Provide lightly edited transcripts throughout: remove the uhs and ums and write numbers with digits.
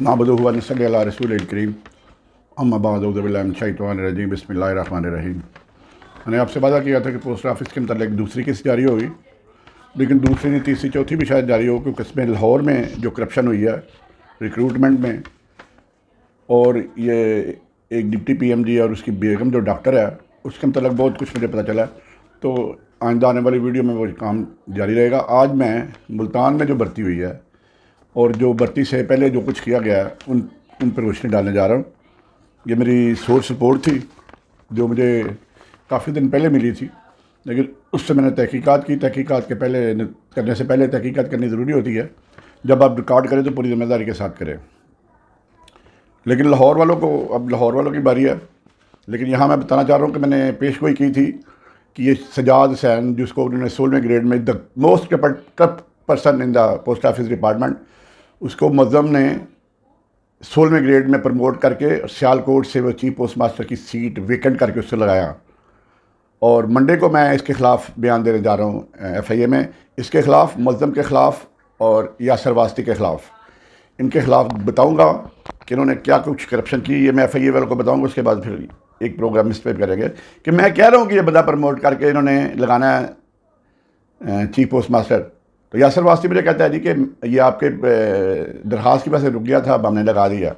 नाबदुहु व नसल्ली अला रसूलिल करीम अम्मा बाद औज़ु बिल्लाहि मिनश शैतानिर रजीम बिस्मिल्लाहिर रहमानिर रहीम। मैंने आपसे वादा किया था कि पोस्ट ऑफिस के मतलब दूसरी किस्त जारी होगी, लेकिन दूसरी नहीं तीसरी चौथी भी शायद जारी हो, क्योंकि इसमें लाहौर में जो करप्शन हुई है रिक्रूटमेंट में, और ये एक डिप्टी पीएमजी और उसकी बेगम जो डॉक्टर है उसके मतलब बहुत कुछ मुझे पता चला। तो आइंदा आने वाली वीडियो में वो काम जारी रहेगा। आज मैं मुल्तान में जो भर्ती हुई है और जो भर्ती से पहले जो कुछ किया गया है उन पर रोशनी डालने जा रहा हूँ। ये मेरी सोर्स रिपोर्ट थी जो मुझे काफ़ी दिन पहले मिली थी, लेकिन उससे मैंने तहकीकात की। तहकीकात के पहले करने से पहले तहकीकात करनी ज़रूरी होती है। जब आप रिकॉर्ड करें तो पूरी जिम्मेदारी के साथ करें। लेकिन लाहौर वालों को, अब लाहौर वालों की बारी है। लेकिन यहाँ मैं बताना चाह रहा हूँ कि मैंने पेशगोई की थी कि ये सजाद हुसैन, जिसको उन्होंने 16वें ग्रेड में the most corrupt person in the post office department, उसको मुअज़्ज़म ने 16वें ग्रेड में प्रमोट करके सियालकोट से वो चीफ पोस्ट मास्टर की सीट वेकेंट करके उससे लगाया। और मंडे को मैं इसके ख़िलाफ़ बयान देने जा रहा हूँ FIA में, इसके ख़िलाफ़, मुअज़्ज़म के ख़िलाफ़ और यासर वास्ती के ख़िलाफ़। इनके ख़िलाफ़ बताऊँगा कि इन्होंने क्या कुछ करप्शन की। ये मैं FIA वालों को बताऊँगा, उसके बाद फिर एक प्रोग्राम इस पर करेंगे कि मैं कह रहा हूँ कि ये बंदा प्रमोट करके इन्होंने लगाना है चीफ पोस्ट मास्टर। तो यासर वास्ती मुझे कहता है जी कि ये आपके दरख्वास्त की वजह से रुक गया था, अब हमने लगा दिया।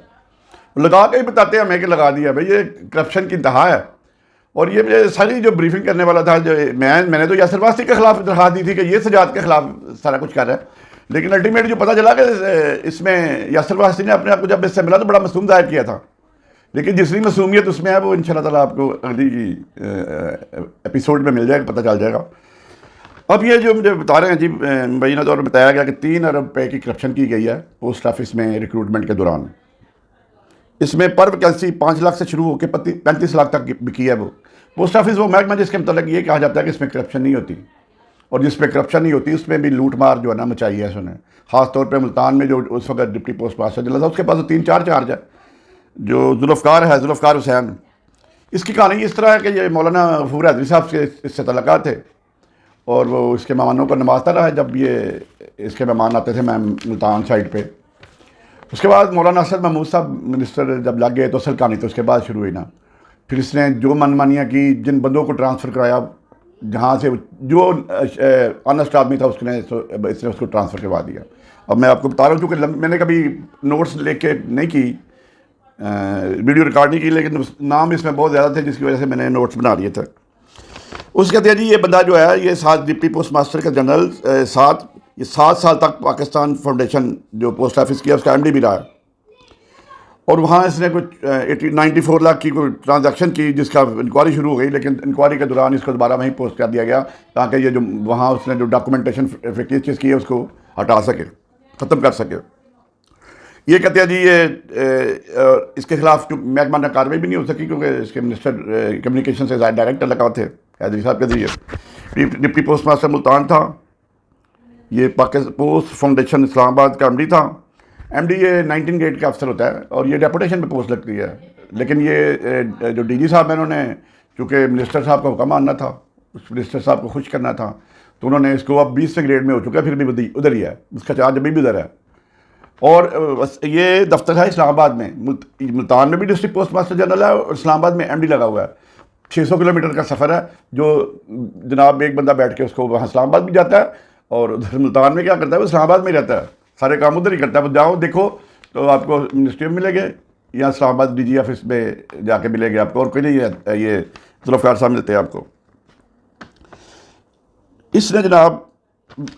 लगा के ही बताते हैं हमें कि लगा दिया। भाई ये करप्शन की इंतहा है। और ये मुझे सारी जो ब्रीफिंग करने वाला था, जो मैंने तो यासर वास्ती के ख़िलाफ़ दरख्वास्त दी थी कि ये सजाद के ख़िलाफ़ सारा कुछ कर रहा है। लेकिन अल्टीमेट जो पता चला कि इसमें यासर वास्ती ने अपने आप को जब इससे मिला तो बड़ा मासूम जाहिर किया था। लेकिन जितनी मासूमियत उसमें है वो इंशाल्लाह ताला आपको अगली एपिसोड में मिल जाएगा, पता चल जाएगा। अब ये जो मुझे बता रहे हैं जी, मुबैना तौर पर बताया गया कि 3 अरब रुपये की करप्शन की गई है पोस्ट ऑफिस में रिक्रूटमेंट के दौरान। इसमें पर वैकेंसी 5 लाख से शुरू होकर 35 लाख तक बिकी है। वो पोस्ट ऑफिस वो महकमा जिसके मतलब ये कहा जाता है कि इसमें करप्शन नहीं होती, और जिसमें करप्शन नहीं होती उसमें भी लूट मार जो है ना मचाई है उसने। ख़ास तौर पर मुल्तान में जो उस वक्त डिप्टी पोस्ट मास्टर जनरल था, उसके पास तो 3-4 चार्ज है। जो जुल्फ़कार हुसैन, इसकी कहानी इस तरह है कि ये मौलाना गफूर हैदरी साहब से इससे तल्लुकात थे, और वो इसके मेहमानों को नवाजता रहा है। जब ये इसके मेहमान आते थे मैं मुल्तान साइड पे, उसके बाद मौलाना असद महमूद साहब मिनिस्टर जब लग गए तो असल कहानी तो उसके बाद शुरू हुई ना। फिर इसने जो मनमानियाँ की, जिन बंदों को ट्रांसफ़र कराया, जहाँ से जो ऑनेस्ट आदमी था इसने उसको ट्रांसफ़र करवा दिया। अब मैं आपको बता रहा हूँ, क्योंकि मैंने कभी नोट्स लेके नहीं की, वीडियो रिकॉर्ड नहीं की, लेकिन नाम इसमें बहुत ज़्यादा थे जिसकी वजह से मैंने नोट्स बना लिए थे। उसके कहते हैं जी ये बंदा जो है ये 7 डिप्टी पोस्ट मास्टर का जनरल, 7 साल तक पाकिस्तान फाउंडेशन जो पोस्ट ऑफिस किया उसका MD भी रहा है। और वहाँ इसने कुछ 94 लाख की कोई ट्रांजैक्शन की, जिसका इंक्वायरी शुरू हो गई, लेकिन इंक्वायरी के दौरान इसको दोबारा वहीं पोस्ट कर दिया गया ताकि ये जो वहाँ उसने जो डॉक्यूमेंटेशन फिक्टिशियस की है उसको हटा सके, ख़त्म कर सके। ये कहते हैं जी ये इसके खिलाफ महकमा ने कार्रवाई भी नहीं हो सकी, क्योंकि इसके मिनिस्टर कम्युनिकेशन से डायरेक्टर लगा थे हैदरी साहब के जरिए। डिप्टी पोस्ट मास्टर मुल्तान था, ये पाकिस्तान पोस्ट फाउंडेशन इस्लामाबाद का MD था। MD ये 19 ग्रेड का अफसर होता है और ये डेपुटेशन पे पोस्ट लगती है। लेकिन ये जो DG साहब है, उन्होंने चूँकि मिनिस्टर साहब का हुक्म मानना था, उस मिनिस्टर साहब को खुश करना था, तो उन्होंने इसको, अब 20वें ग्रेड में हो चुका है, फिर भी उधर ही है, उसका चार्ज अभी भी उधर है। और ये दफ्तर है इस्लामाबाद में। मुल्तान में भी डिस्ट्रिक्ट पोस्ट मास्टर जनरल है और इस्लामाबाद में MD लगा हुआ है। 600 किलोमीटर का सफ़र है, जो जनाब एक बंदा बैठ के उसको वहाँ इस्लामाबाद भी जाता है, और उधर मुल्तान में क्या करता है, वो इस्लामाबाद में ही रहता है, सारे काम उधर ही करता है। जाओ देखो तो आपको मिनिस्ट्री में मिलेंगे या इस्लामाबाद DG ऑफिस में जाके मिलेंगे आपको, और कोई नहीं है। ये जुल्फ़कार साहब मिलते हैं आपको। इसने जनाब,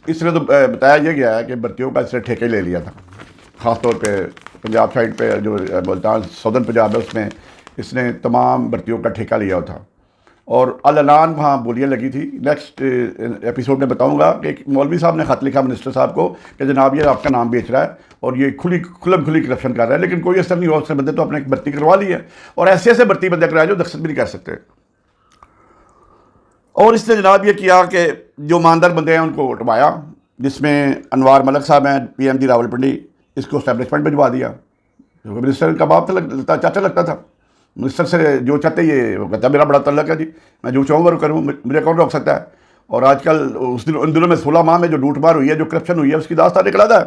इसने तो बताया यह गया है कि भर्तियों का इसने ठेके ले लिया था। ख़ास तौर पे पंजाब साइड पे जो मुल्तान सदर्न पंजाब है उसमें इसने तमाम भर्तियों का ठेका लिया था, और अल-ऐलान वहाँ बोलियाँ लगी थी। नेक्स्ट एपिसोड में बताऊँगा कि एक मौलवी साहब ने ख़त लिखा मिनिस्टर साहब को कि जनाब ये आपका नाम बेच रहा है और ये खुली करप्शन कर रहा है, लेकिन कोई असर नहीं हुआ। उसने बंदे तो अपने भर्ती करवा ली है, और ऐसे बंदे कराए जो दस्तखत भी नहीं कर सकते। और इसने जनाब ये किया कि जो ईमानदार बंदे हैं उनको उठवाया, जिसमें अनवार मलिक साहब हैं PMD रावलपिंडी, इसको एस्टैब्लिशमेंट भिजवा दिया। क्योंकि मिनिस्टर का बाप था, चाचा लगता था। मिनिस्टर से जो चाहते ये वो कहता मेरा बड़ा तल्लक है जी, मैं जो चाहूँ वो करूँ, मुझे कौन रोक सकता है। और आजकल उन दिनों में 16 माह में जो लूट मार हुई है, जो करप्शन हुई है, उसकी दास्तान निकला था।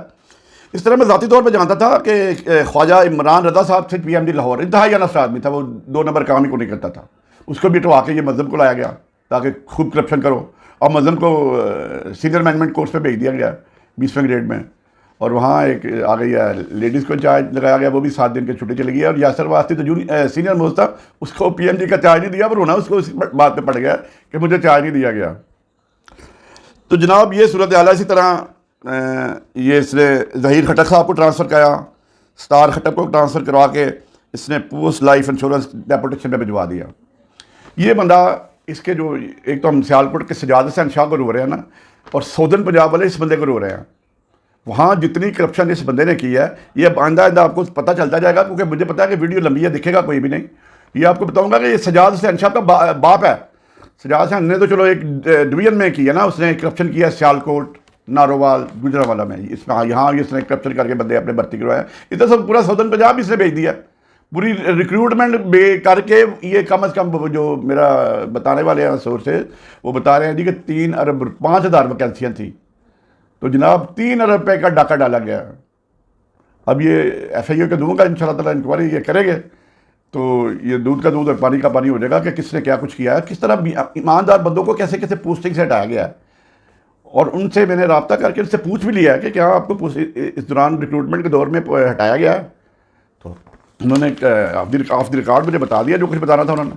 इस तरह मैं ज़ाती तौर पर जानता था कि ख्वाजा इमरान रज़ा साहब थे PMD लाहौर, इंतहाई अनस्ट आदमी था, वो 2 नंबर काम ही को नहीं करता था। उसको भी हटवा के ये मज़हब को लाया गया ताकि खूब करप्शन करो, और मज़हब को सीनियर मैनेजमेंट कोर्स पे भेज दिया गया 20वें ग्रेड में, और वहाँ एक आ गई है लेडीज़ को चार्ज लगाया गया, वो भी 7 दिन की छुट्टी चली गई। और यासर वास्ती तो सीनियर मोस्ट था, उसको PMD का चार्ज नहीं दिया, पर रोना उसको इस बात पे पड़ गया कि मुझे चार्ज नहीं दिया गया। तो जनाब ये सूरत हाल है। इसी तरह ये इसने ज़हीर खटक साहब को ट्रांसफ़र कराया, स्टार खटक को ट्रांसफ़र करवा के इसने पोस्ट लाइफ इंश्योरेंस डेपुटेशन में भिजवा दिया। ये बंदा, इसके जो एक तो हम सियालकोट के सजाद हसैन शाह को रो रहे हैं ना, और सऊदर्न पंजाब वाले इस बंदे को रो रहे हैं। वहाँ जितनी करप्शन इस बंदे ने की है, ये आइंदा आपको पता चलता जाएगा, क्योंकि मुझे पता है कि वीडियो लंबी है, दिखेगा कोई भी नहीं। ये आपको बताऊँगा कि ये सजाद हसैन शाह का बाप है। सजाद हसैन ने तो चलो एक डिवीज़न में किया ना, उसने करप्शन किया सियालकोट, नारोवाल, गुजरावाला में, इसमें यहाँ इसने करप्शन करके बंदे अपने भर्ती करवाया। इधर सब पूरा सऊदर्न पंजाब इसने भेज दिया, पूरी रिक्रूटमेंट करके। ये कम अज़ कम जो मेरा बताने वाले हैं सोर्सेज, वो बता रहे हैं जी कि 3 अरब 5,000 वैकेंसियाँ थी, तो जनाब 3 अरब रुपये का डाका डाला गया। अब ये FIO के दूँगा इंशाल्लाह ताला, इंक्वायरी ये करेंगे तो ये दूध का दूध और पानी का पानी हो जाएगा कि किसने क्या कुछ किया है, किस तरह ईमानदार बंदों को कैसे कैसे पोस्टिंग से हटाया गया है। और उनसे मैंने रब्ता करके उनसे पूछ भी लिया है कि क्या आपको इस दौरान रिक्रूटमेंट के दौर में हटाया गया है। तो उन्होंने ऑफ द रिकॉर्ड मुझे बता दिया जो कुछ बताना था उन्होंने।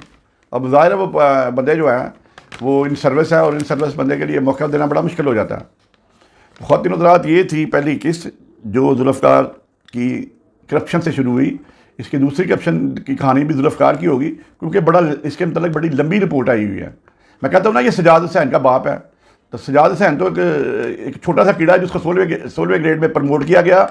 अब ज़ाहिर है वो बंदे जो हैं वो इन सर्विस है, और इन सर्विस बंदे के लिए मौका देना बड़ा मुश्किल हो जाता है। ख़वातीन हज़रात, ये थी पहली किस्त जो जुल्फ़कार की करप्शन से शुरू हुई। इसकी दूसरी करप्शन की कहानी भी जुल्फ़कार की होगी, क्योंकि बड़ा इसके मतलब बड़ी लंबी रिपोर्ट आई हुई है। मैं कहता हूँ ना, ये सजाद हुसैन का बाप है। तो सजाद हुसैन तो एक छोटा सा कीड़ा है जिसको 16वें ग्रेड में प्रमोट किया गया।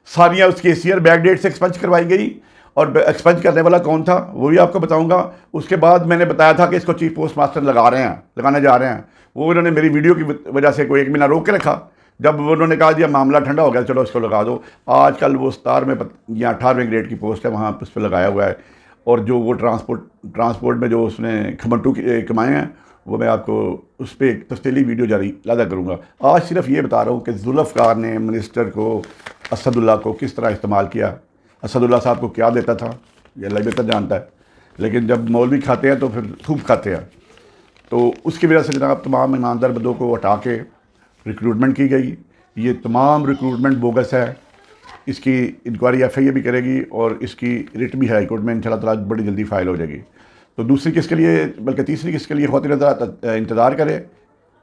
सारियाँ उसकी ACR बैक डेट से एक्सपंज करवाई गई, और एक्सपंज करने वाला कौन था वो भी आपको बताऊंगा। उसके बाद मैंने बताया था कि इसको चीफ पोस्ट मास्टर लगाने जा रहे हैं। वो उन्होंने मेरी वीडियो की वजह से कोई 1 महीना रोक के रखा। जब उन्होंने कहा दिया मामला ठंडा हो गया, चलो इसको लगा दो। आजकल वो स्टार में यहाँ 18वें ग्रेड की पोस्ट है, वहाँ उस पर लगाया हुआ है। और जो वो ट्रांसपोर्ट में जो उसने खमटू कमाए हैं, वो मैं आपको उस पर एक तफसीली वीडियो जारी लादा करूँगा। आज सिर्फ ये बता रहा हूँ कि जुल्फ़कार ने मिनिस्टर को, असदुल्ला को किस तरह इस्तेमाल किया। असदुल्ला साहब को क्या देता था ये अल्लाह बेहतर जानता है, लेकिन जब मौलवी खाते हैं तो फिर खूब खाते हैं। तो उसकी वजह से जनाब तमाम ईमानदार बंदों को हटा के रिक्रूटमेंट की गई। ये तमाम रिक्रूटमेंट बोगस है। इसकी इंक्वायरी FIA भी करेगी, और इसकी रिट भी हाई कोर्ट में इंशाल्लाह ताला बड़ी जल्दी फ़ाइल हो जाएगी। तो दूसरी किस्त के लिए, बल्कि तीसरी किस्त के लिए ख़वातीन हज़रात इंतज़ार करें।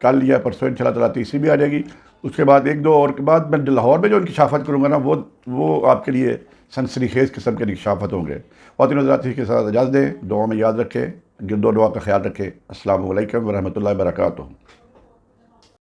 कल या परसों इंशाल्लाह ताला तीसरी भी आ जाएगी। उसके बाद 1-2 और के बाद मैं लाहौर में जो इंकशाफत करूँगा ना, वो आपके लिए सनसनीखेज़ किस्म के इंकशाफत होंगे। ख़वातीन हज़रात इसके साथ इजाज़त दें, दुआ में याद रखें, गिरदो दुआ का ख्याल रखें। अस्सलामु अलैकुम व रहमतुल्लाहि व बरकातुहू।